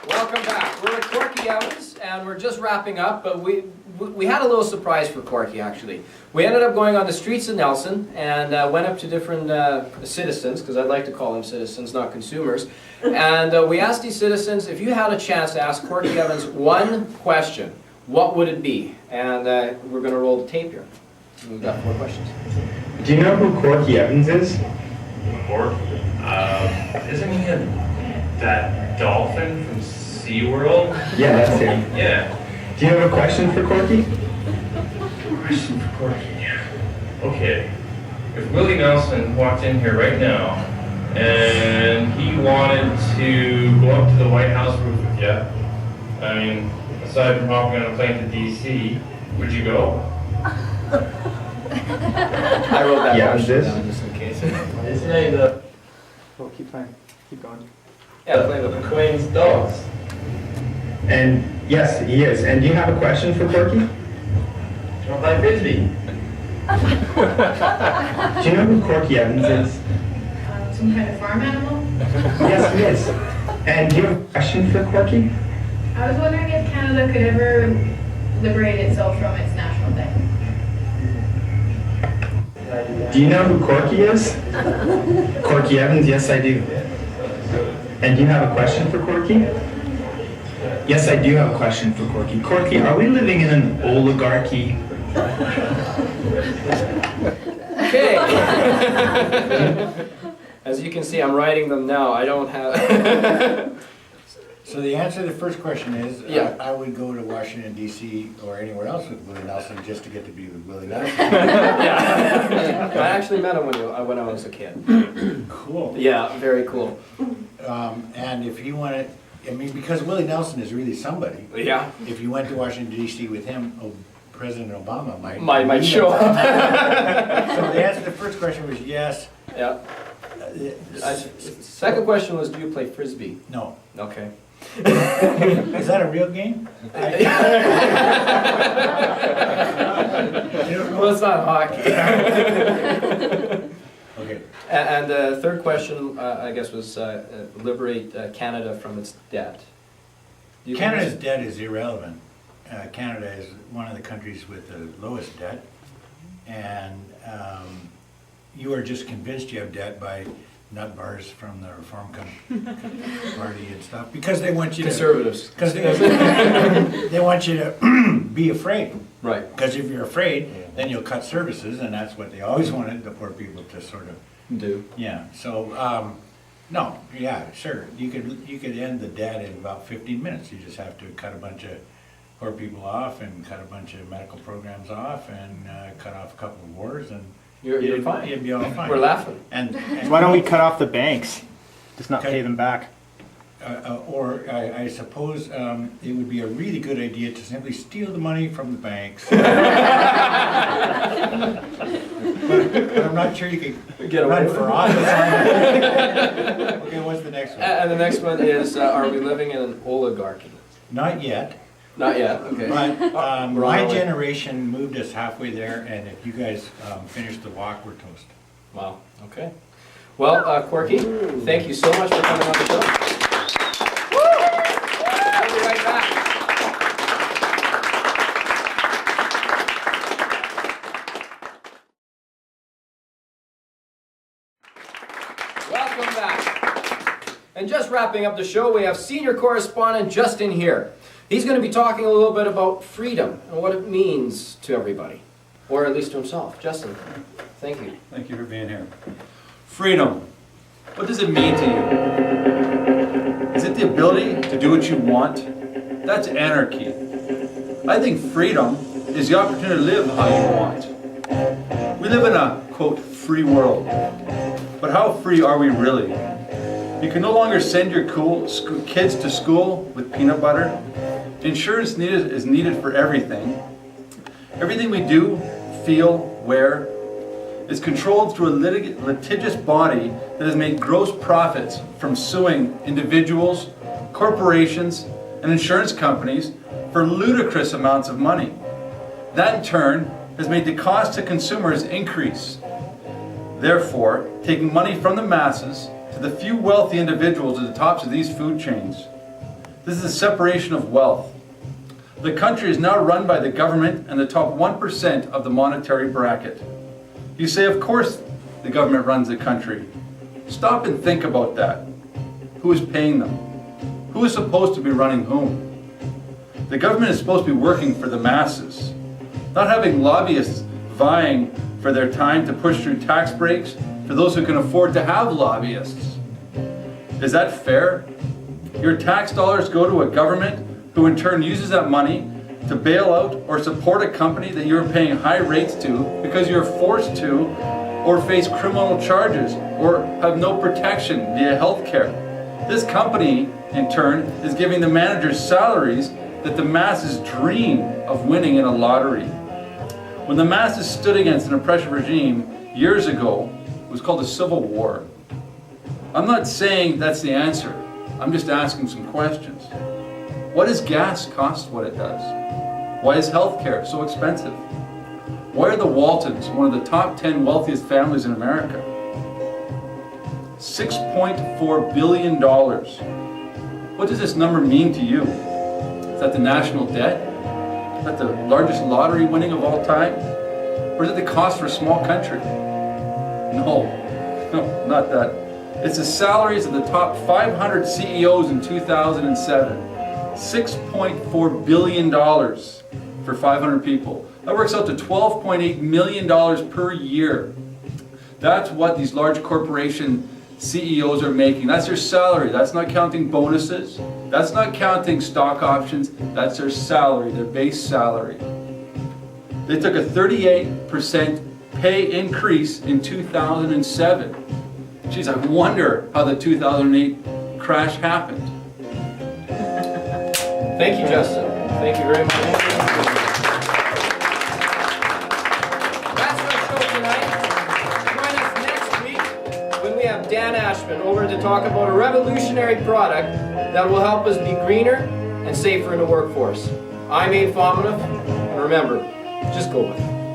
Welcome back. We're at Corky Evans, and we're just wrapping up, but we had a little surprise for Corky, actually. We ended up going on the streets of Nelson and went up to different citizens, because I'd like to call them citizens, not consumers, and we asked these citizens, if you had a chance to ask Corky Evans one question, what would it be? And we're going to roll the tape here. We've got 4 questions. Do you know who Corky Evans is? Corky? Isn't he that dolphin from SeaWorld? Yeah, that's him. Yeah. Do you have a question for Corky? Question for Corky. Okay. If Willie Nelson walked in here right now and he wanted to go up to the White House roof with you, I mean, aside from hopping on a plane to DC, would you go? I wrote that question down just in case. Isn't he the Oh, keep playing. Keep going. Yeah, play with the Queen's dogs? And yes, he is. And do you have a question for Corky? Do you want to play frisbee? Do you know who Corky Evans is? Some kind of farm animal? Yes, he is. And do you have a question for Corky? I was wondering if Canada could ever liberate itself from its national debt. Do you know who Corky is? Corky Evans? Yes, I do. And do you have a question for Corky? Yes, I do have a question for Corky. Corky, are we living in an oligarchy? Okay. As you can see, I'm writing them now. I don't have... So the answer to the first question is, Yeah. I would go to Washington D.C. or anywhere else with Willie Nelson just to get to be with Willie Nelson. Yeah. I actually met him when I was a kid. Cool. Yeah, very cool. And if you wanted, I mean, because Willie Nelson is really somebody. Yeah. If you went to Washington D.C. with him, President Obama Might show up. So the answer to the first question was yes. Yeah. Second question was, do you play frisbee? No. Okay. Is that a real game? Well, it's not hockey. Okay. And the third question, I guess, was liberate Canada from its debt. Do you think Canada's debt is irrelevant. Canada is one of the countries with the lowest debt, and you are just convinced you have debt by nut bars from the Reform Party and stuff, because they want you to... Conservatives. Because they want you to be afraid. Right. Because if you're afraid, then you'll cut services, and that's what they always wanted the poor people to sort of... Do. Yeah, so, no, yeah, sure. You could end the debt in about 15 minutes. You just have to cut a bunch of poor people off and cut a bunch of medical programs off and cut off a couple of wars, and You're fine. you'd be all fine. We're laughing. And Why don't we cut off the banks? Just not pay them back. or I suppose it would be a really good idea to simply steal the money from the banks. But I'm not sure you could Get away run with for it. office. Okay, what's the next one? And the next one is, are we living in an oligarchy? Not yet, Not yet, okay. but We're on my our way. generation moved us halfway there, and if you guys finish the walk, we're toast. Wow, okay. Well, Corky, thank you so much for coming on the show. Woo! We'll be right back. Welcome back. And just wrapping up the show, we have senior correspondent Justin here. He's going to be talking a little bit about freedom and what it means to everybody, or at least to himself. Justin, thank you. Thank you for being here. Freedom. What does it mean to you? Is it the ability to do what you want? That's anarchy. I think freedom is the opportunity to live how you want. We live in a, quote, free world. But how free are we really? You can no longer send your kids to school with peanut butter. Insurance is needed for everything. Everything we do, feel, wear, is controlled through a litigious body that has made gross profits from suing individuals, corporations, and insurance companies for ludicrous amounts of money. That in turn has made the cost to consumers increase. Therefore, taking money from the masses to the few wealthy individuals at the tops of these food chains. This is a separation of wealth. The country is now run by the government and the top 1% of the monetary bracket. You say, of course the government runs the country. Stop and think about that. Who is paying them? Who is supposed to be running whom? The government is supposed to be working for the masses, not having lobbyists vying for their time to push through tax breaks for those who can afford to have lobbyists. Is that fair? Your tax dollars go to a government who in turn uses that money to bail out or support a company that you're paying high rates to because you're forced to, or face criminal charges, or have no protection via health care. This company, in turn, is giving the managers salaries that the masses dream of winning in a lottery. When the masses stood against an oppressive regime years ago, it was called a civil war. I'm not saying that's the answer. I'm just asking some questions. Why does gas cost what it does? Why is healthcare so expensive? Why are the Waltons one of the top 10 wealthiest families in America? $6.4 billion. What does this number mean to you? Is that the national debt? Is that the largest lottery winning of all time? Or is it the cost for a small country? No, not that. It's the salaries of the top 500 CEOs in 2007. $6.4 billion for 500 people. That works out to $12.8 million per year. That's what these large corporation CEOs are making. That's their salary. That's not counting bonuses. That's not counting stock options. That's their salary, their base salary. They took a 38% pay increase in 2007. Geez, I wonder how the 2008 crash happened. Thank you, Justin. Thank you very much. That's our show tonight. Join us next week when we have Dan Ashman over to talk about a revolutionary product that will help us be greener and safer in the workforce. I'm Abe Fominov, and remember, just go with it.